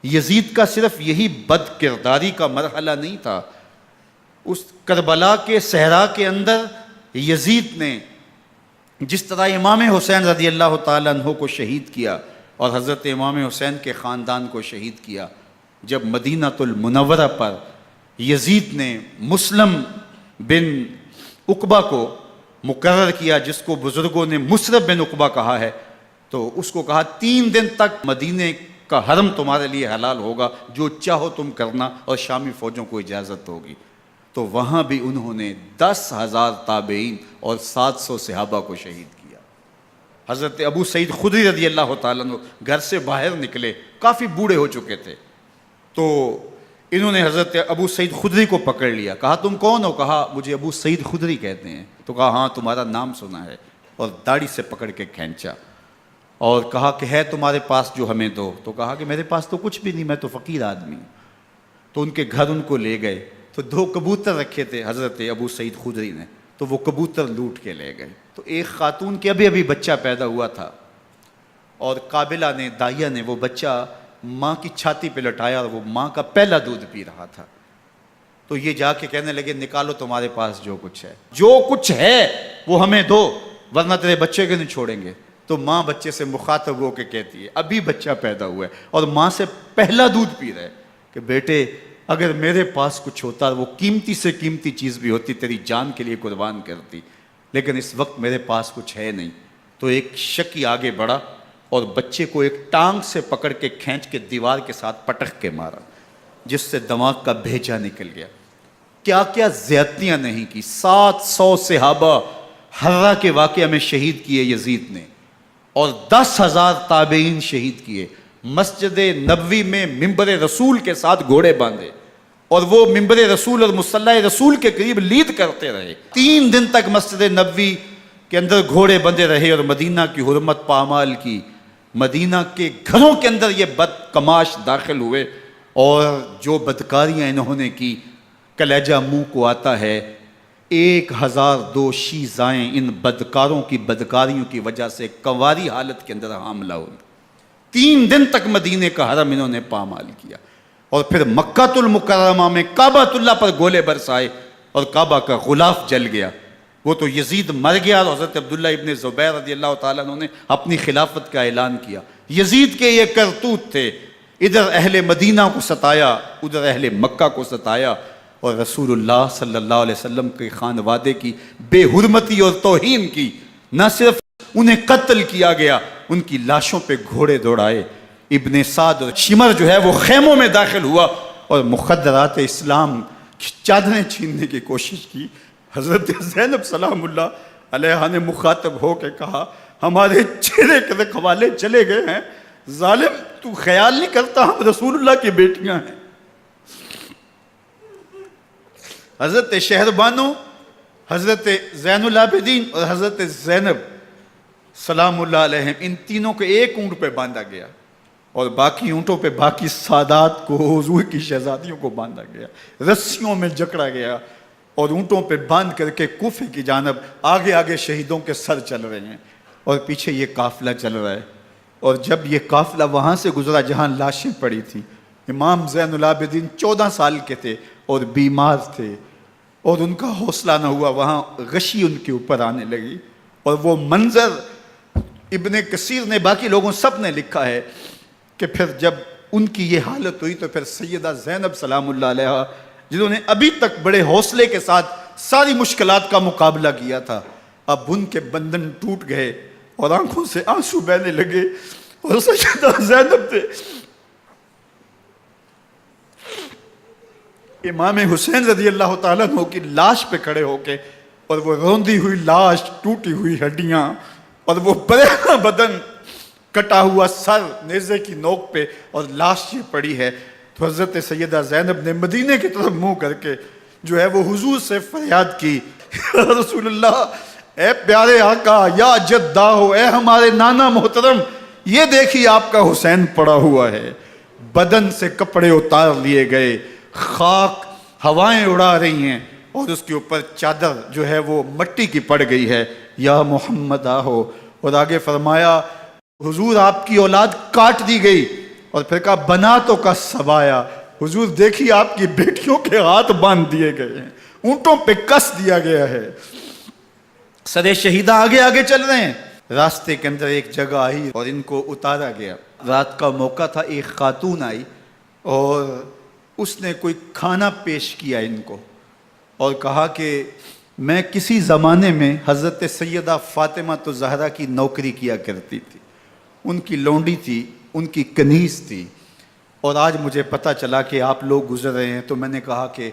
یزید کا صرف یہی بد کرداری کا مرحلہ نہیں تھا، اس کربلا کے صحرا کے اندر یزید نے جس طرح امام حسین رضی اللہ تعالیٰ عنہ کو شہید کیا اور حضرت امام حسین کے خاندان کو شہید کیا، جب مدینۃ المنورہ پر یزید نے مسلم بن عقبہ کو مقرر کیا، جس کو بزرگوں نے مصرب بن عقبہ کہا ہے، تو اس کو کہا 3 دن تک مدینے کا حرم تمہارے لیے حلال ہوگا، جو چاہو تم کرنا، اور شامی فوجوں کو اجازت ہوگی۔ تو وہاں بھی انہوں نے 10,000 تابعین اور 700 صحابہ کو شہید کیا۔ حضرت ابو سعید خدری رضی اللہ تعالیٰ عنہ گھر سے باہر نکلے، کافی بوڑھے ہو چکے تھے، تو انہوں نے حضرت ابو سعید خدری کو پکڑ لیا، کہا تم کون ہو؟ کہا مجھے ابو سعید خدری کہتے ہیں۔ تو کہا ہاں تمہارا نام سنا ہے، اور داڑھی سے پکڑ کے کھینچا اور کہا کہ ہے تمہارے پاس جو ہمیں دو؟ تو کہا کہ میرے پاس تو کچھ بھی نہیں، میں تو فقیر آدمی ہوں۔ تو ان کے گھر ان کو لے گئے، تو 2 کبوتر رکھے تھے حضرت ابو سعید خدری نے، تو وہ کبوتر لوٹ کے لے گئے۔ تو ایک خاتون کے ابھی بچہ پیدا ہوا تھا، اور قابلہ نے، دائیا نے، وہ بچہ ماں کی چھاتی پہ لٹایا، اور وہ ماں کا پہلا دودھ پی رہا تھا۔ تو یہ جا کے کہنے لگے نکالو تمہارے پاس جو کچھ ہے، جو کچھ ہے وہ ہمیں دو، ورنہ تیرے بچے کو نہیں چھوڑیں گے۔ تو ماں بچے سے مخاطب ہو کے کہتی ہے، ابھی بچہ پیدا ہوا ہے اور ماں سے پہلا دودھ پی رہے، کہ بیٹے اگر میرے پاس کچھ ہوتا، وہ قیمتی سے قیمتی چیز بھی ہوتی، تیری جان کے لیے قربان کرتی، لیکن اس وقت میرے پاس کچھ ہے نہیں۔ تو ایک شکی آگے بڑھا اور بچے کو ایک ٹانگ سے پکڑ کے کھینچ کے دیوار کے ساتھ پٹک کے مارا، جس سے دماغ کا بھیجا نکل گیا۔ کیا کیا زیادتیاں نہیں کی۔ 700 صحابہ حرہ کے واقعہ میں شہید کیے یزید نے، اور 10,000 تابعین شہید کیے۔ مسجد نبوی میں ممبر رسول کے ساتھ گھوڑے باندھے، اور وہ ممبر رسول اور مصلی رسول کے قریب لید کرتے رہے۔ 3 دن تک مسجد نبوی کے اندر گھوڑے بندھے رہے، اور مدینہ کی حرمت پامال کی۔ مدینہ کے گھروں کے اندر یہ بد کماش داخل ہوئے، اور جو بدکاریاں انہوں نے کی، کلیجہ منہ کو آتا ہے۔ 1002 شیزائیں ان بدکاروں کی بدکاریوں کی وجہ سے کنواری حالت کے اندر حاملہ ہوئی۔ 3 دن تک مدینے کا حرم انہوں نے پامال کیا، اور پھر مکہ المکرمہ میں کعبۃ اللہ پر گولے برسائے، اور کعبہ کا غلاف جل گیا۔ وہ تو یزید مر گیا، اور حضرت عبداللہ ابن زبیر رضی اللہ تعالیٰ عنہ نے اپنی خلافت کا اعلان کیا۔ یزید کے یہ کرتوت تھے، ادھر اہل مدینہ کو ستایا، ادھر اہل مکہ کو ستایا، اور رسول اللہ صلی اللہ علیہ وسلم کے خانوادے کی بے حرمتی اور توہین کی۔ نہ صرف انہیں قتل کیا گیا، ان کی لاشوں پہ گھوڑے دوڑائے۔ ابن سعد اور شمر جو ہے وہ خیموں میں داخل ہوا، اور مخدرات اسلام کی چادریں چھیننے کی کوشش کی۔ حضرت زینب سلام اللہ علیہا نے مخاطب ہو کے کہا ہمارے چہرے کے رکھوالے چلے گئے ہیں، ظالم تو خیال نہیں کرتا ہم رسول اللہ کی بیٹیاں ہیں۔ حضرت شہربانو، حضرت زین العابدین اور حضرت زینب سلام اللہ علیہم، ان تینوں کو ایک اونٹ پہ باندھا گیا، اور باقی اونٹوں پہ باقی سادات کو، حضور کی شہزادیوں کو باندھا گیا، رسیوں میں جکڑا گیا، اور اونٹوں پہ باندھ کر کے کوفے کی جانب آگے آگے شہیدوں کے سر چل رہے ہیں، اور پیچھے یہ قافلہ چل رہا ہے۔ اور جب یہ قافلہ وہاں سے گزرا جہاں لاشیں پڑی تھیں، امام زین العابدین 14 سال کے تھے اور بیمار تھے، اور ان کا حوصلہ نہ ہوا، وہاں غشی ان کے اوپر آنے لگی۔ اور وہ منظر ابن کثیر نے، باقی لوگوں سب نے لکھا ہے کہ پھر جب ان کی یہ حالت ہوئی، تو پھر سیدہ زینب سلام اللہ علیہا، جنہوں نے ابھی تک بڑے حوصلے کے ساتھ ساری مشکلات کا مقابلہ کیا تھا، اب ان کے بندن ٹوٹ گئے اور آنکھوں سے آنسو بہنے لگے، اور سیدہ زینب نے امام حسین رضی اللہ تعالیٰ عنہ کی لاش پہ کھڑے ہو کے، اور وہ روندی ہوئی لاش، ٹوٹی ہوئی ہڈیاں، اور وہ برینا بدن، کٹا ہوا سر نیزے کی نوک پہ، اور لاش یہ پڑی ہے، تو حضرت سیدہ زینب نے مدینے کی طرف منہ کر کے جو ہے وہ حضور سے فریاد کی، رسول اللہ، اے پیارے آقا، یا جدہ ہو، اے ہمارے نانا محترم، یہ دیکھیے آپ کا حسین پڑا ہوا ہے۔ بدن سے کپڑے اتار لیے گئے، خاک ہوائیں اڑا رہی ہیں، اور اس کے اوپر چادر جو ہے وہ مٹی کی پڑ گئی ہے۔ یا محمد آہو، اور آگے فرمایا حضور آپ کی اولاد کاٹ دی گئی، اور پھر کہا بناتوں کا سبایا، حضور دیکھیے آپ کی بیٹیوں کے ہاتھ باندھ دیے گئے ہیں، اونٹوں پہ کس دیا گیا ہے، سرے شہیدہ آگے آگے چل رہے ہیں۔ راستے کے اندر ایک جگہ آئی اور ان کو اتارا گیا، رات کا موقع تھا، ایک خاتون آئی اور اس نے کوئی کھانا پیش کیا ان کو اور کہا کہ میں کسی زمانے میں حضرت سیدہ فاطمہ تو زہرا کی نوکری کیا کرتی تھی، ان کی لونڈی تھی، ان کی کنیز تھی، اور آج مجھے پتہ چلا کہ آپ لوگ گزر رہے ہیں تو میں نے کہا کہ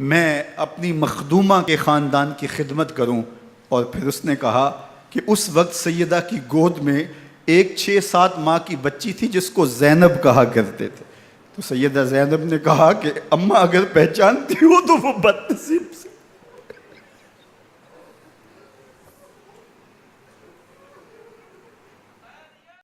میں اپنی مخدومہ کے خاندان کی خدمت کروں۔ اور پھر اس نے کہا کہ اس وقت سیدہ کی گود میں ایک 6-7 ماہ کی بچی تھی جس کو زینب کہا کرتے تھے، تو سیدہ زینب نے کہا کہ اماں اگر پہچانتی ہو تو وہ بدنصیب